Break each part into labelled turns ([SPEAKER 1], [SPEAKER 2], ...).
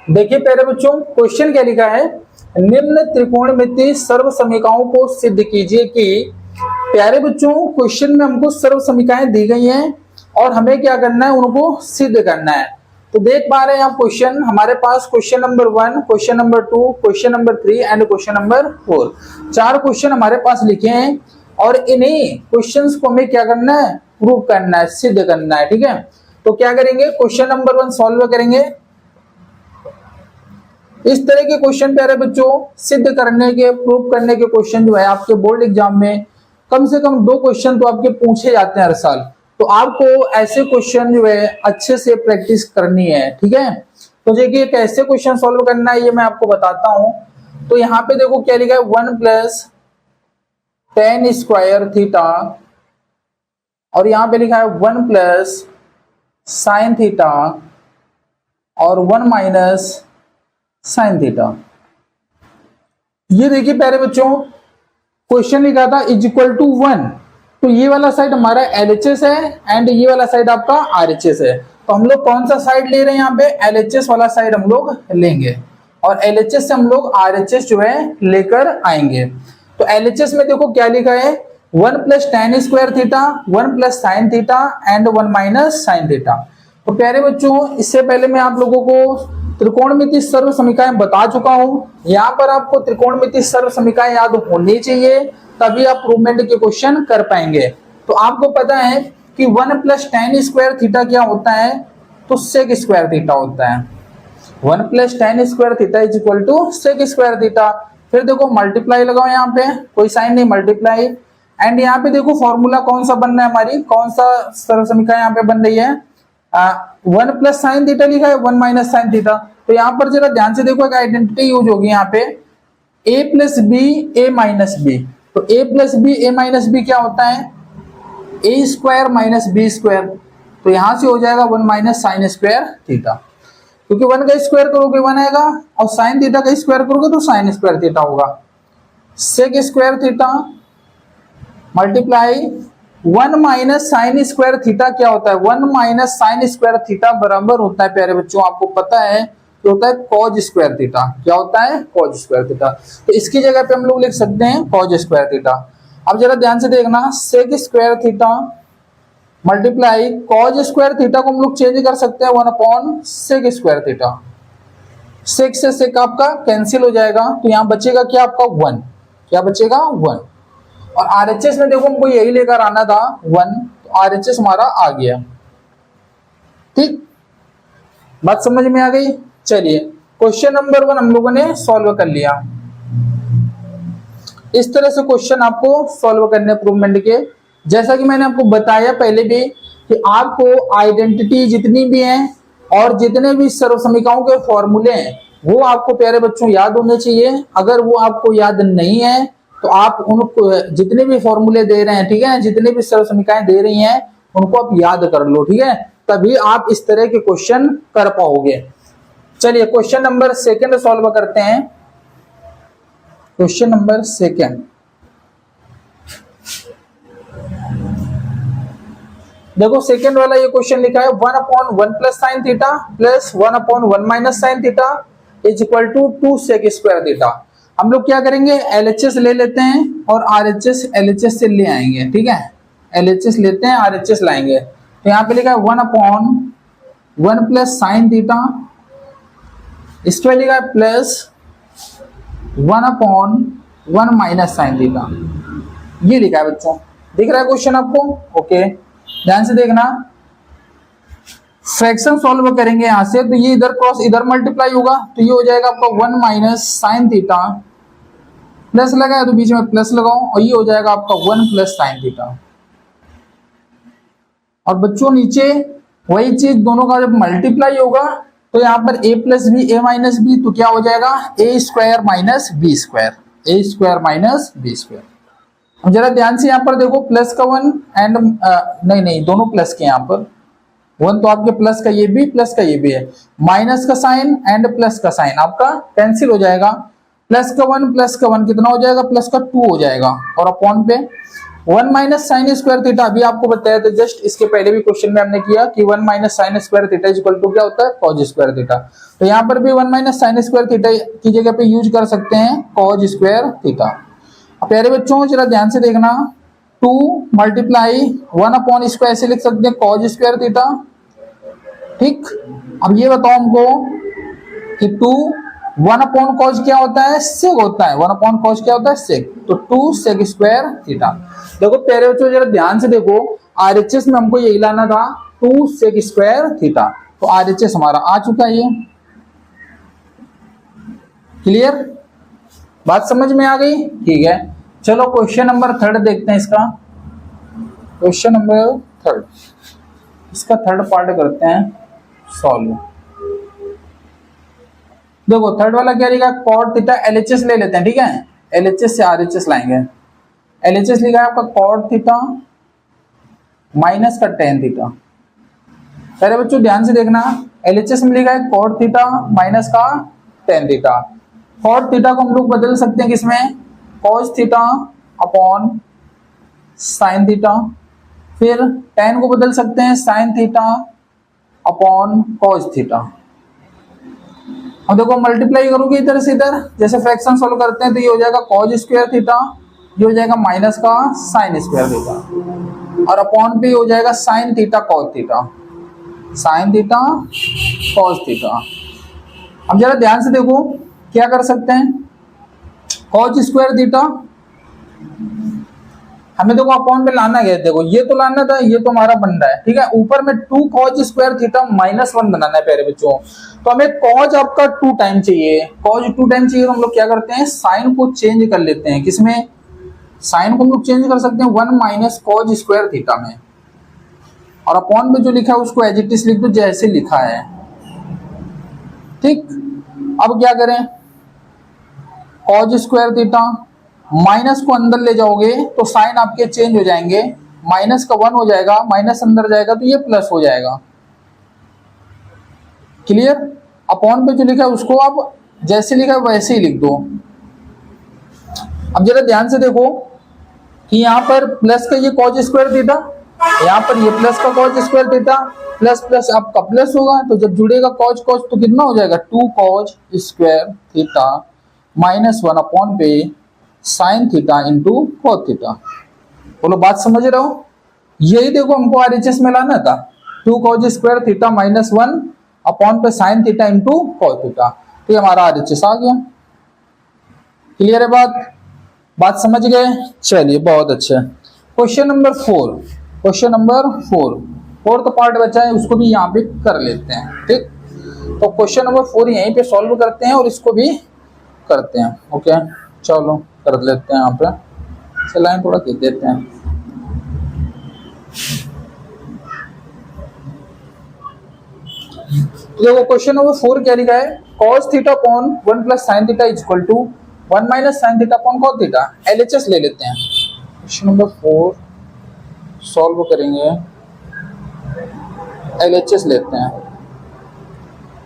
[SPEAKER 1] देखिए प्यारे बच्चों, क्वेश्चन क्या लिखा है, निम्न त्रिकोणमितीय सर्व समीकरणों को सिद्ध कीजिए कि। प्यारे बच्चों, क्वेश्चन में हमको सर्व समीकरण दी गई हैं और हमें क्या करना है, उनको सिद्ध करना है। तो देख पा रहे हैं आप क्वेश्चन, हमारे पास question number 1, question number 2, question number 3 and question number 4, 4 question हमारे पास लिखे हैं और इन्हीं क्वेश्चंस को हमें क्या करना है, प्रूव करना है, सिद्ध करना है। ठीक है, तो क्या करेंगे, क्वेश्चन नंबर 1 सॉल्व करेंगे। इस तरह के क्वेश्चन प्यारे बच्चों सिद्ध करने के, प्रूव करने के क्वेश्चन जो है आपके बोर्ड एग्जाम में कम से कम 2 क्वेश्चन तो आपके पूछे जाते हैं हर साल। तो आपको ऐसे क्वेश्चन जो है अच्छे से प्रैक्टिस करनी है। ठीक है, तो देखिए कैसे क्वेश्चन सॉल्व करना है ये मैं आपको बताता हूं। तो यहाँ पे देखो क्या लिखा है, 1 + tan स्क्वायर थीटा और यहाँ पे लिखा है 1 + sin थीटा और 1 - sin थीटा। ये देखिए प्यारे बच्चों, क्वेश्चन लिखा था =1, तो ये वाला साइड हमारा LHS है एंड ये वाला साइड आपका RHS है। तो हम लोग कौन सा साइड ले रहे हैं, यहाँ पे LHS वाला साइड हम लोग लेंगे और LHS से हम लोग RHS जो है लेकर आएंगे। तो LHS में देखो क्या लिखा है, 1 + tan square theta, 1 + sin theta and 1 - sin theta. तो प्यारे बच्चों, इससे पहले मैं आप लोगों को त्रिकोणमितीय सर्व समीकरण बता चुका हूं। यहाँ पर आपको त्रिकोणमितीय सर्व समीकरण याद होनी चाहिए, तभी आप प्रूवमेंट के क्वेश्चन कर पाएंगे। तो आपको पता है कि 1 + tan स्क्वायर थीटा क्या होता है, तो sec स्क्वायर थीटा होता है। 1 + tan square theta = sec square theta. फिर देखो मल्टीप्लाई लगाओ, यहाँ पे कोई साइन नहीं, मल्टीप्लाई। एंड यहाँ पे देखो फॉर्मूला कौन सा बन रहा है, हमारी कौन सा सर्व समीकरण यहाँ पे बन रही है, 1 + sin थीटा लिखा है, 1 - sin थीटा। तो यहाँ पर जरा ध्यान से देखो, एक आइडेंटिटी यूज होगी यहाँ पे, a + b a - b। तो a + b a - b क्या होता है, a² - b²। तो यहां से हो जाएगा 1 - sin स्क्वायर थीटा, क्योंकि 1 का स्क्वायर करोगे 1 आएगा और sin थीटा का स्क्वायर करोगे तो sin स्क्वायर थीटा होगा। sec square theta multiply 1 - sin square theta क्या होता है, 1 - sin स्क्वायर थीटा बराबर होता है प्यारे बच्चों, आपको पता है कि होता है cos स्क्वायर थीटा। क्या होता है, cos स्क्वायर थीटा। तो इसकी जगह पे हम लोग लिख सकते हैं cos स्क्वायर थीटा। अब जरा ध्यान से देखना, sec square theta multiply cos square theta को हम लोग चेंज कर सकते हैं 1/sec स्क्वायर थीटा। sec से sec आपका कैंसिल हो जाएगा, तो यहाँ बचेगा क्या आपका 1, क्या बचेगा 1। और RHS में देखो हमको यही लेकर आना था 1, तो RHS हमारा आ गया। ठीक, बात समझ में आ गई। चलिए क्वेश्चन नंबर 1 हम लोगों ने सॉल्व कर लिया। इस तरह से क्वेश्चन आपको सॉल्व करने प्रूवमेंट के, जैसा कि मैंने आपको बताया पहले भी कि आपको आइडेंटिटी जितनी भी हैं और जितने भी सर्व समीकरणों के फॉर्मूले हैं वो आपको प्यारे बच्चों याद होने चाहिए। अगर वो आपको याद नहीं है तो आप उनको जितने भी फॉर्मूले दे रहे हैं, ठीक है, जितने भी सर्व समीकरण दे रही हैं उनको आप याद कर लो। ठीक है, तभी आप इस तरह के क्वेश्चन कर पाओगे। चलिए क्वेश्चन नंबर 2 सॉल्व करते हैं। क्वेश्चन नंबर 2 देखो, सेकंड वाला ये क्वेश्चन लिखा है 1/1 + sin theta plus 1/1 - sin theta = 2 sec square theta. हम लोग क्या करेंगे, LHS ले लेते हैं और RHS LHS से ले आएंगे। ठीक है, LHS लेते हैं, RHS लाएंगे। तो यहाँ पे लिखा है 1/1 + sin थीटा, इसके बाद लिखा है प्लस 1/1 - sin थीटा। ये लिखा है बच्चों, दिख रहा है क्वेश्चन आपको? ओके, ध्यान से देखना। फ्रैक्शन सॉल्व करेंगे यहां से, तो ये इधर क्रॉस इधर मल्टीप्लाई होगा, तो ये हो जाएगा आपका 1 - sin थीटा, प्लस लगा है तो बीच में प्लस लगाओ और ये हो जाएगा आपका 1 + sin थीटा। और बच्चों नीचे वही चीज, दोनों का जब मल्टीप्लाई होगा तो यहाँ पर a + b a - b, तो क्या हो जाएगा a² - b², a² - b²। अब जरा ध्यान से यहाँ पर देखो, प्लस का 1 एंड नहीं दोनों प्लस के, यहाँ पर 1 तो आपके प्लस का ये भी, प्लस का ये भी है, माइनस का साइन एंड प्लस का साइन आपका कैंसिल हो जाएगा। प्लस का 1 कितना हो जाएगा, प्लस का 2 हो जाएगा और अपॉन पे 1 माइनस साइन स्क्वायर थीटा अभी आपको बताया था जस्ट इसके पहले भी क्वेश्चन में हमने किया कि 1 minus sine square theta equal to क्या होता है कॉज स्क्वायर थीटा। तो यहाँ पर भी 1 माइनस साइन स्क्वायर थीटा की जगह पे यूज कर सकते हैं कॉज स्क्वायर थीटा। अब प्यारे बच्चों जरा ध्यान से देखना 2 मल्टीप्लाई 1 अपॉन इसको ऐसे लिख सकते हैं कॉज स्क्वायर थीटा। ठीक, अब ये बताओ हमको कि 2 1 अपॉन कॉज क्या होता है सेक होता है, 1 अपॉन कॉज क्या होता है सेक, तो 2 सेक स्क्वायर थीटा। देखो प्यारे बच्चों जरा ध्यान से देखो आरएचएस में हमको यही लाना था 2 सेक स्क्वायर थीटा, तो आरएचएस हमारा आ चुका है। ये क्लियर, बात समझ में आ गई? ठीक है, चलो क्वेश्चन नंबर 3 देखते हैं इसका। क्वेश्चन नंबर 3 इसका थर्ड पार्ट करते हैं सॉल्व। देखो थर्ड वाला क्या लिखा कॉट थीटा एलएचएस ले लेते हैं। ठीक है, एलएचएस से आरएचएस लाएंगे। एलएचएस लिखा है आपका कॉट थीटा माइनस का टेन थीटा। पहले बच्चों ध्यान से देखना एलएचएस में लिखा है कॉट थीटा माइनस का टेन थीटा। कॉट थीटा को हम लोग बदल सकते हैं किसमें cos theta upon sine theta, फिर टेन को बदल सकते हैं sign theta upon cos theta. अब देखो मल्टीप्लाई करोगे इधर से इधर, जैसे फ्रैक्शन सॉल्व करते हैं तो ये हो जाएगा कॉज स्क्वायर थीटा, ये हो जाएगा माइनस का साइन स्क्वायर थीटा, और अपॉन पे हो जाएगा sine theta cos theta, sine theta cos theta. अब जरा ध्यान से देखो क्या कर सकते हैं कॉज स्क्वायर थीटा हमें देखो अपॉन पे लाना है, देखो ये तो लाना था, ये तो हमारा बन रहा है। ठीक है, ऊपर में 2 कॉज स्क्वायर थीटा माइनस 1 बनाना है प्यारे बच्चों। तो हमें कॉज आपका 2 टाइम चाहिए, कॉज 2 टाइम चाहिए तो हम लोग क्या करते हैं साइन को चेंज कर लेते हैं। किसमें साइन को हम लोग चेंज कर सकते हैं 1 माइनस कॉज स्क्वायर थीटा में, और अपॉन पे जो लिखा है उसको एज इट इज लिख दो जैसे लिखा है। ठीक, अब क्या करें कॉज स्क्वायर थीटा माइनस को अंदर ले जाओगे तो साइन आपके चेंज हो जाएंगे, माइनस का 1 हो जाएगा, माइनस अंदर जाएगा तो ये प्लस हो जाएगा। क्लियर, अपॉन पे जो लिखा है उसको आप जैसे लिखा है वैसे ही लिख दो। अब जरा ध्यान से देखो कि यहाँ पर प्लस का ये कॉज स्क्वायर थीटा, यहाँ पर ये प्लस का cause square theta, plus plus आपका प्लस होगा तो जब जुड़ेगा कॉज कॉज तो कितना हो जाएगा 2 cos square theta minus 1 upon पे sine theta into cos theta. बोलो बात समझ रहे हो? यही देखो हमको आरएचएस में लाना था 2 cos square theta minus 1 upon पे sine theta into cos theta, तो ये हमारा आरएचएस आ गया। क्लियर है बात समझ गए? चलिए बहुत अच्छा। Question number 4, question number 4 fourth part बचा है, उसको भी यहाँ पे कर लेते हैं। ठीक, तो क्वेश्चन नंबर 4 यहीं पे सॉल्व करते हैं और इसको भी करते हैं। ओके चलो कर लेते हैं, यहाँ पे लाइन थोड़ा खींच देते हैं। तो देखो क्वेश्चन नंबर 4 क्या लिखा है cos theta upon 1 plus sine theta is equal to 1 minus sine theta upon cos theta. LHS ले लेते हैं। क्वेश्चन नंबर 4 सॉल्व करेंगे, एलएचएस लेते हैं,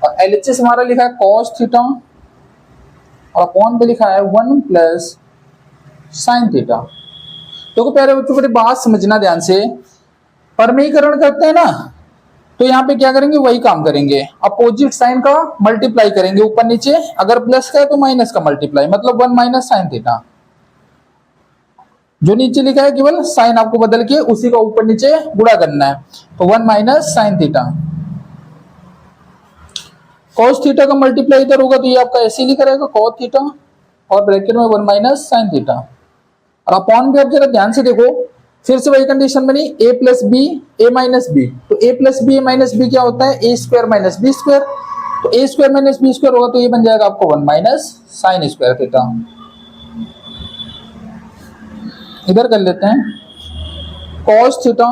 [SPEAKER 1] और एलएचएस हमारा लिखा है cos थीटा और अपॉन पे लिखा है 1 प्लस साइन थीटा। तो प्यारे बच्चों मेरी बात समझना ध्यान से, परमीकरण करते हैं ना तो यहाँ पे क्या करेंगे वही काम करेंगे, अपोजिट साइन का मल्टीप्लाई करेंगे ऊपर नीचे, अगर प्लस का है तो माइनस का मल्टीप्लाई, मतलब 1 माइनस साइन थीटा। जो नीचे लिखा है केवल साइन आपको बदल के उसी का ऊपर नीचे गुणा करना है, तो 1 minus sine theta. cos theta का मल्टीप्लाई इधर होगा तो ये आपका ऐसे ही लिखा रहेगा cos थीटा और ब्रैकेट में 1 माइनस साइन थीटा, और अपॉन भी आप जरा ध्यान से देखो फिर से वही कंडीशन बनी a plus b a minus b, तो a plus b a minus b क्या होता है a square minus b square, तो a square minus b square होगा तो ये बन जाएगा आपको 1 माइनस साइन स्क्वायर थीटा। इधर कर लेते हैं cos थीटा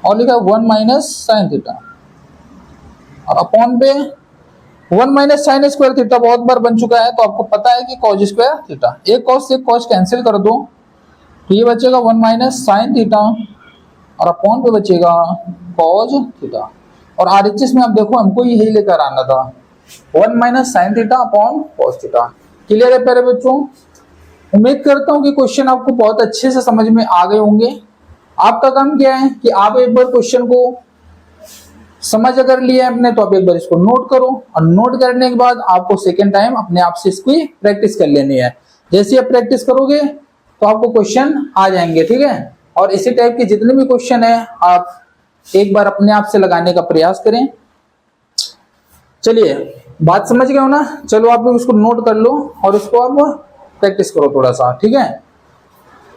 [SPEAKER 1] और लिखा 1 माइनस साइन थीटा, और अपॉन पे 1 माइनस साइन स्क्वायर थीटा बहुत बार बन चुका है तो आपको पता है कि कॉज स्क्वायर थीटा, एक कॉस से कॉस कैंसिल कर दो तो ये बचेगा 1 माइनस साइन थीटा और अपॉन पे बचेगा कॉज थीटा, और आरएचएस में आप देखो हमको यही लेकर आना था 1 minus sine theta upon cos theta. Clear है प्यारे बच्चों? उम्मीद करता हूं कि क्वेश्चन आपको बहुत अच्छे से समझ में आ गए होंगे। आपका काम क्या है कि आप एक बार क्वेश्चन को समझ अगर लिया अपने तो आप एक बार इसको नोट करो, और नोट करने के बाद आपको सेकेंड टाइम अपने आप से इसकी प्रैक्टिस कर लेनी है। जैसे आप प्रैक्टिस करोगे तो आपको क्वेश्चन आ जाएंगे, ठीक है। और इसी टाइप के जितने भी क्वेश्चन है आप एक बार अपने आप से लगाने का प्रयास करें। चलिए, बात समझ गए हो ना? चलो आप लोग इसको नोट कर लो और इसको आप प्रैक्टिस करो थोड़ा सा, ठीक है।